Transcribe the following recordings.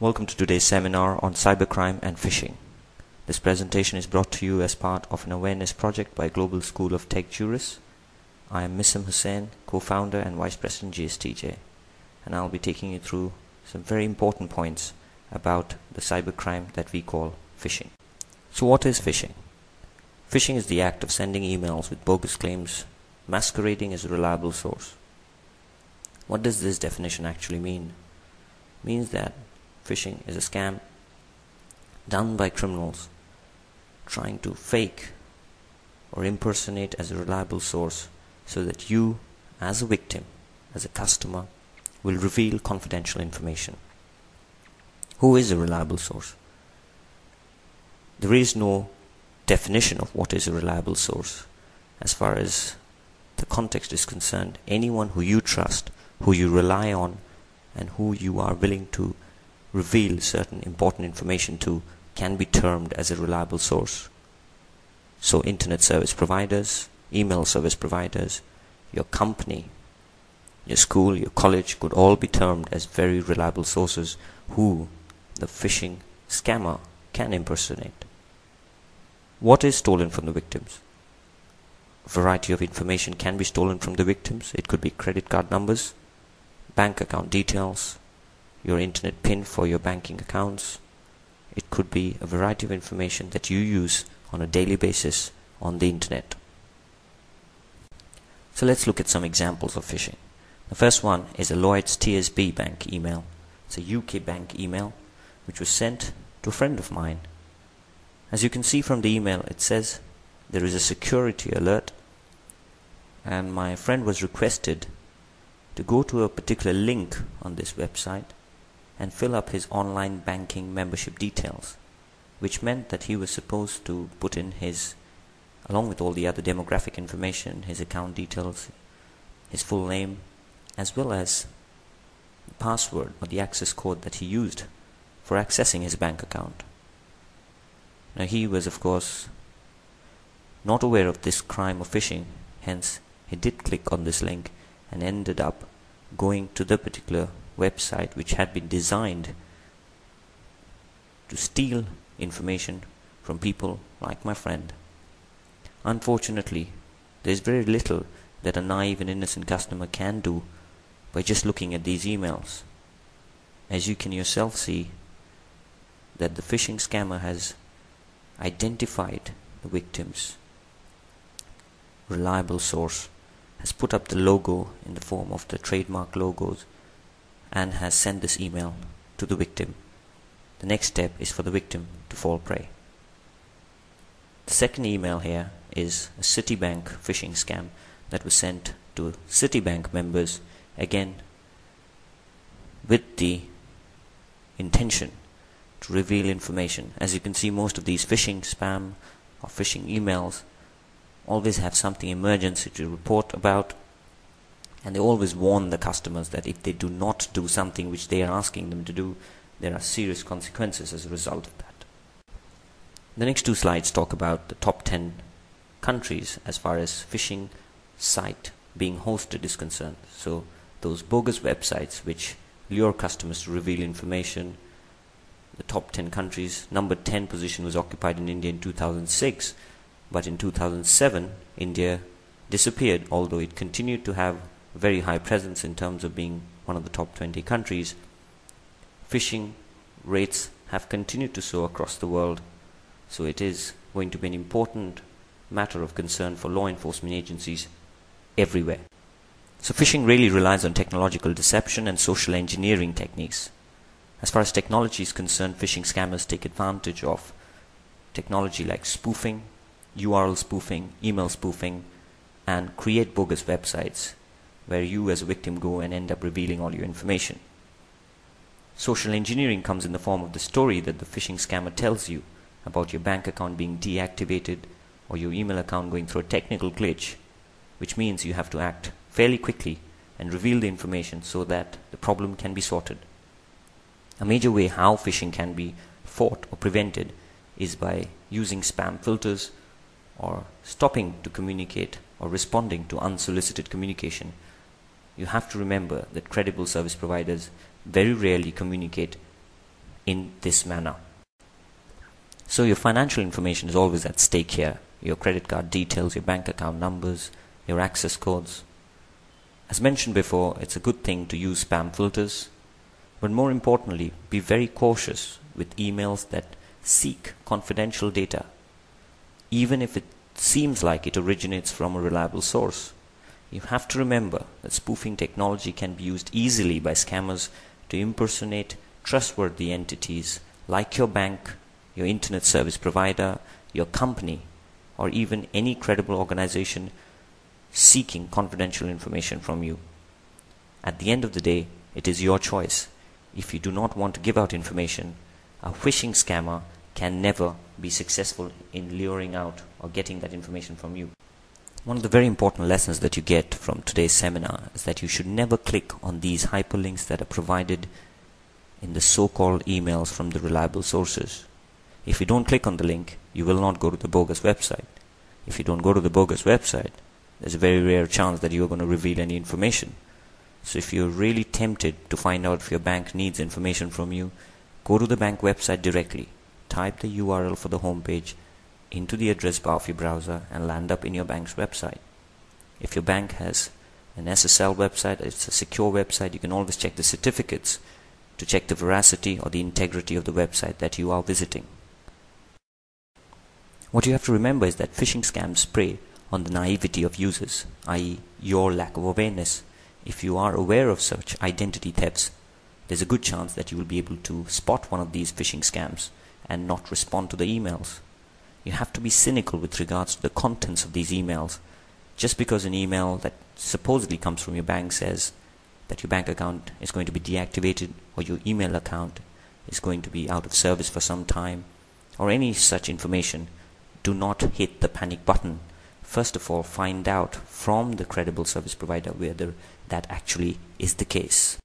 Welcome to today's seminar on cybercrime and phishing. This presentation is brought to you as part of an awareness project by Global School of Tech Jurists. I am Misam Hussain, co-founder and vice president GSTJ, and I'll be taking you through some very important points about the cybercrime that we call phishing. So what is phishing? Phishing is the act of sending emails with bogus claims masquerading as a reliable source. What does this definition actually mean? It means that phishing is a scam done by criminals trying to fake or impersonate as a reliable source so that you, as a victim, as a customer, will reveal confidential information. Who is a reliable source? There is no definition of what is a reliable source. As far as the context is concerned, anyone who you trust, who you rely on, and who you are willing to reveal certain important information to can be termed as a reliable source. So internet service providers, email service providers, your company, your school, your college could all be termed as very reliable sources who the phishing scammer can impersonate. What is stolen from the victims? A variety of information can be stolen from the victims. It could be credit card numbers, bank account details, your internet PIN for your banking accounts. It could be a variety of information that you use on a daily basis on the internet. So let's look at some examples of phishing. The first one is a Lloyds TSB bank email. It's a UK bank email which was sent to a friend of mine. As you can see from the email, it says there is a security alert, and my friend was requested to go to a particular link on this website and fill up his online banking membership details, which meant that he was supposed to put in his, along with all the other demographic information, his account details, his full name, as well as the password or the access code that he used for accessing his bank account. Now he was, of course, not aware of this crime of phishing, hence he did click on this link and ended up going to the particular website which had been designed to steal information from people like my friend. Unfortunately, there is very little that a naive and innocent customer can do by just looking at these emails. As you can yourself see, that the phishing scammer has identified the victim's reliable source, has put up the logo in the form of the trademark logos, and has sent this email to the victim. The next step is for the victim to fall prey. The second email here is a Citibank phishing scam that was sent to Citibank members, again with the intention to reveal information. As you can see, most of these phishing spam or phishing emails always have something emergency to report about, and they always warn the customers that if they do not do something which they are asking them to do, there are serious consequences as a result of that. The next two slides talk about the top 10 countries as far as phishing site being hosted is concerned. So those bogus websites which lure customers to reveal information. The top 10 countries, number 10 position was occupied in India in 2006, but in 2007 India disappeared, although it continued to have a very high presence in terms of being one of the top 20 countries. Phishing rates have continued to soar across the world, so it is going to be an important matter of concern for law enforcement agencies everywhere. So phishing really relies on technological deception and social engineering techniques. As far as technology is concerned, phishing scammers take advantage of technology like spoofing, URL spoofing, email spoofing, and create bogus websites where you as a victim go and end up revealing all your information. Social engineering comes in the form of the story that the phishing scammer tells you about your bank account being deactivated or your email account going through a technical glitch, which means you have to act fairly quickly and reveal the information so that the problem can be sorted. A major way how phishing can be fought or prevented is by using spam filters or stopping to communicate or responding to unsolicited communication. You have to remember that credible service providers very rarely communicate in this manner. So your financial information is always at stake here. Your credit card details, your bank account numbers, your access codes. As mentioned before, it's a good thing to use spam filters, but more importantly, be very cautious with emails that seek confidential data, even if it seems like it originates from a reliable source. You have to remember that spoofing technology can be used easily by scammers to impersonate trustworthy entities like your bank, your internet service provider, your company, or even any credible organization seeking confidential information from you. At the end of the day, it is your choice. If you do not want to give out information, a phishing scammer can never be successful in luring out or getting that information from you. One of the very important lessons that you get from today's seminar is that you should never click on these hyperlinks that are provided in the so-called emails from the reliable sources. If you don't click on the link, you will not go to the bogus website. If you don't go to the bogus website, there's a very rare chance that you're going to reveal any information. So if you're really tempted to find out if your bank needs information from you, go to the bank website directly. Type the URL for the homepage into the address bar of your browser and land up in your bank's website. If your bank has an SSL website, it's a secure website, you can always check the certificates to check the veracity or the integrity of the website that you are visiting. What you have to remember is that phishing scams prey on the naivety of users, i.e. your lack of awareness. If you are aware of such identity thefts, there's a good chance that you will be able to spot one of these phishing scams and not respond to the emails. You have to be cynical with regards to the contents of these emails. Just because an email that supposedly comes from your bank says that your bank account is going to be deactivated or your email account is going to be out of service for some time, or any such information, do not hit the panic button. First of all, find out from the credible service provider whether that actually is the case.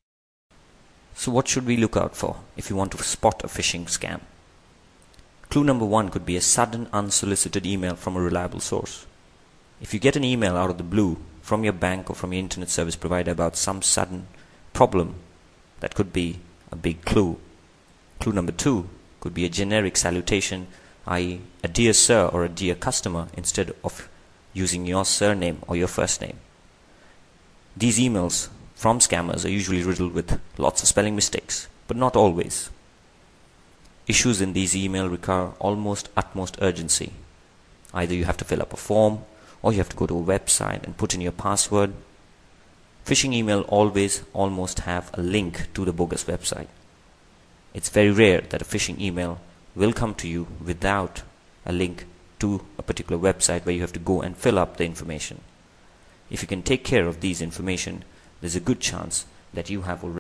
So what should we look out for if you want to spot a phishing scam? Clue number 1 could be a sudden unsolicited email from a reliable source. If you get an email out of the blue from your bank or from your internet service provider about some sudden problem, that could be a big clue. Clue number 2 could be a generic salutation, i.e. a dear sir or a dear customer, instead of using your surname or your first name. These emails from scammers are usually riddled with lots of spelling mistakes, but not always. Issues in these emails require utmost urgency. Either you have to fill up a form, or you have to go to a website and put in your password. Phishing email almost have a link to the bogus website. It's very rare that a phishing email will come to you without a link to a particular website where you have to go and fill up the information. If you can take care of these information, there's a good chance that you have already